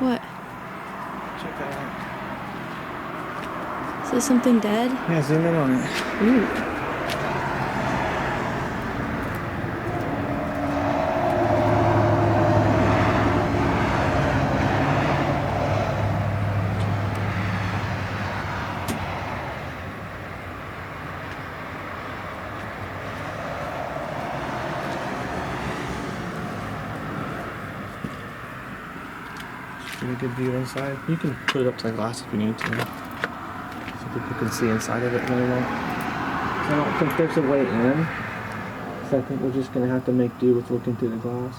What? Check that out. Is this something dead? Yeah, zoom in on it. Ooh. Pretty good view inside. You can put it up to the glass if you need to, so people can see inside of it really well. So I don't think there's a way in, so I think we're just gonna have to make do with looking through the glass.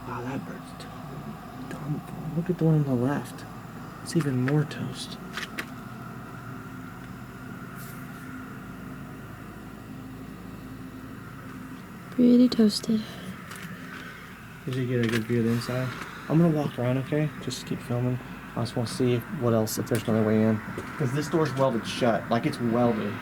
Wow, that bird's dumb. Look at the one on the left. It's even more toast. Pretty toasted. Did you get a good view of the inside? I'm gonna walk around, okay? Just keep filming. I just want to see what else, if there's another way in. Because this door's welded shut. Like, it's welded.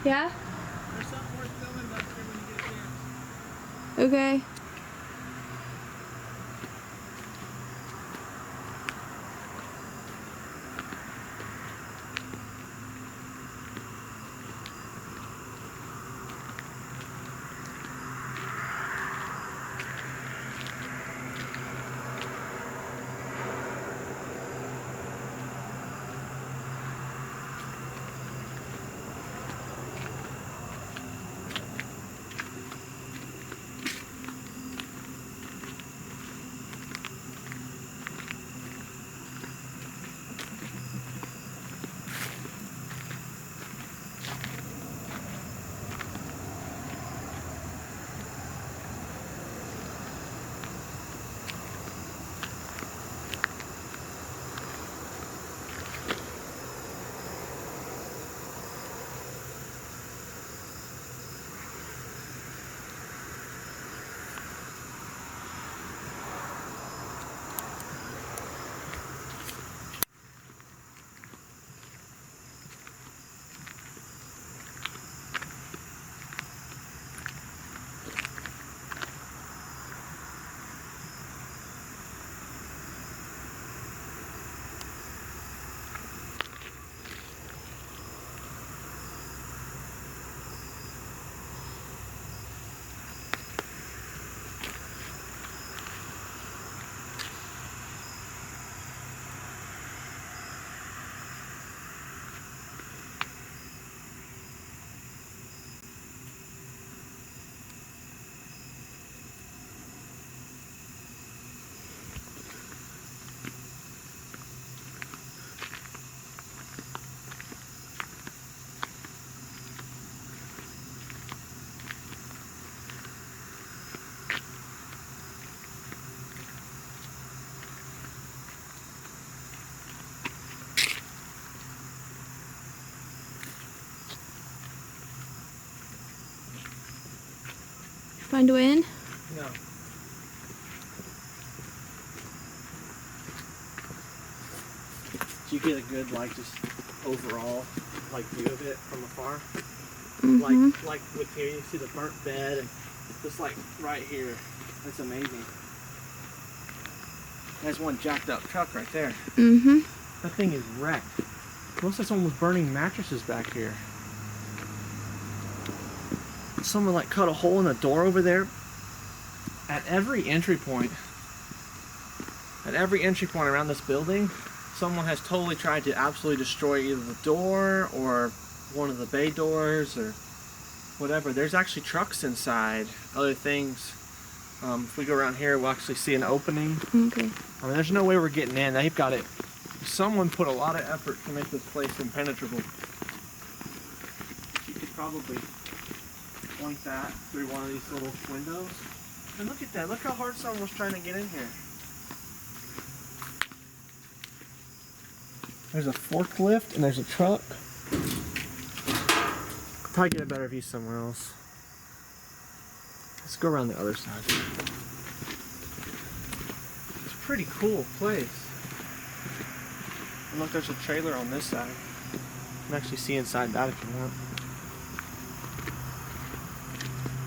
Yeah? There's something worth filming back here when you get a chance. Okay. Find a way in? No. Do you get a good, like, just overall, like, view of it from afar? Mm-hmm. Like with here, you see the burnt bed, and just like right here. That's amazing. There's one jacked up truck right there. Mm-hmm. That thing is wrecked. Looks like someone was burning mattresses back here. someone like cut a hole in the door over there. At every entry point around this building, someone has totally tried to absolutely destroy either the door or one of the bay doors or whatever. There's actually trucks inside, other things. If we go around here, we'll actually see an opening. Okay. I mean, there's no way we're getting in. They've got it. Someone put a lot of effort to make this place impenetrable. You could probably point that through one of these little windows. And look at that. Look how hard someone was trying to get in here. There's a forklift and there's a truck. Probably get a better view somewhere else. Let's go around the other side. It's a pretty cool place. And look, there's a trailer on this side. You can actually see inside that if you want.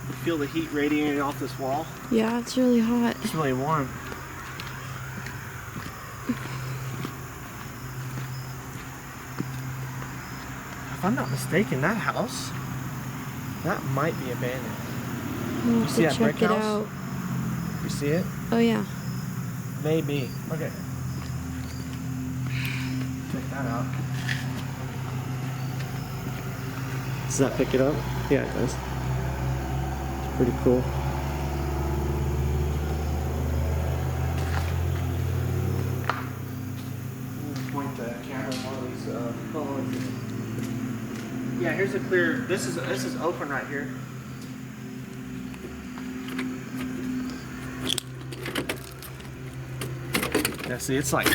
You feel the heat radiating off this wall? Yeah, it's really hot. It's really warm. If I'm not mistaken, that house, that might be abandoned. We'll You see that brick check it house? out. You see it? Oh yeah. Maybe. Okay. Check that out. Does that pick it up? Yeah, it does. It's pretty cool. Point the camera on one of these phones. Yeah, here's a clear. This is open right here. Yeah, see, it's like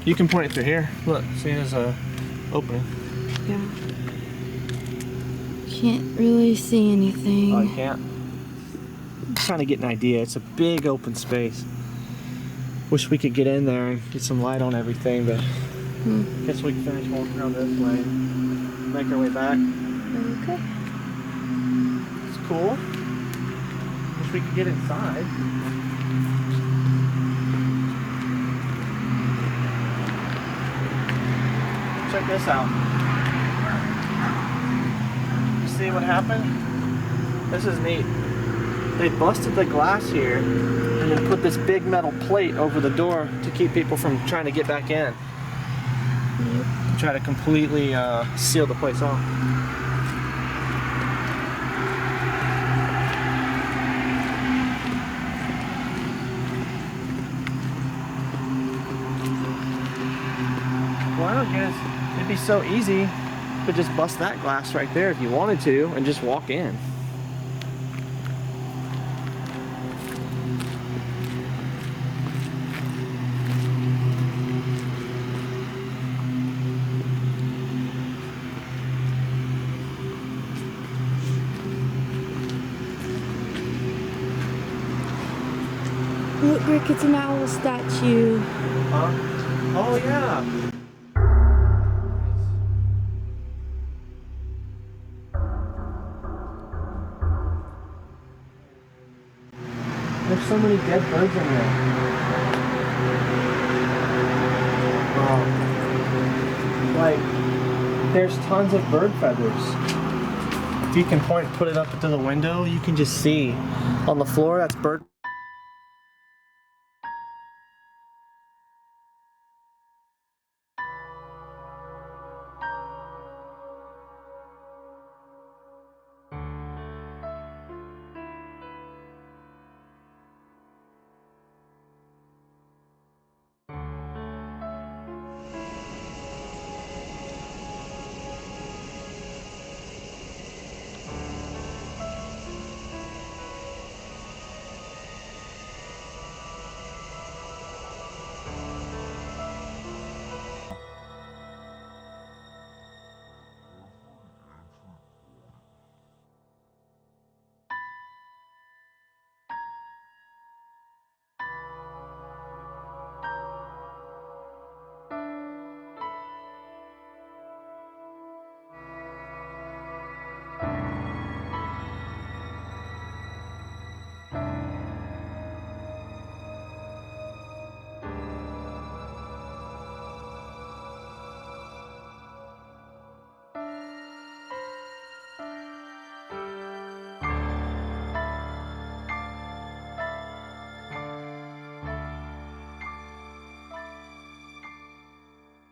you can point it through here. Look, see, there's a opening. Yeah. Can't really see anything. Oh, you can't. I'm trying to get an idea. It's a big open space. Wish we could get in there and get some light on everything, but guess we can finish walking around this way. Make our way back. Okay. It's cool. Wish we could get inside. Check this out. You see what happened? This is neat. They busted the glass here and then put this big metal plate over the door to keep people from trying to get back in. Try to completely seal the place off. Well, I don't guess it'd be so easy to just bust that glass right there if you wanted to and just walk in. Look, Rick, it's an owl statue. Huh? Oh, yeah. There's so many dead birds in there. Wow. Like, there's tons of bird feathers. If you can put it up into the window, you can just see on the floor, that's bird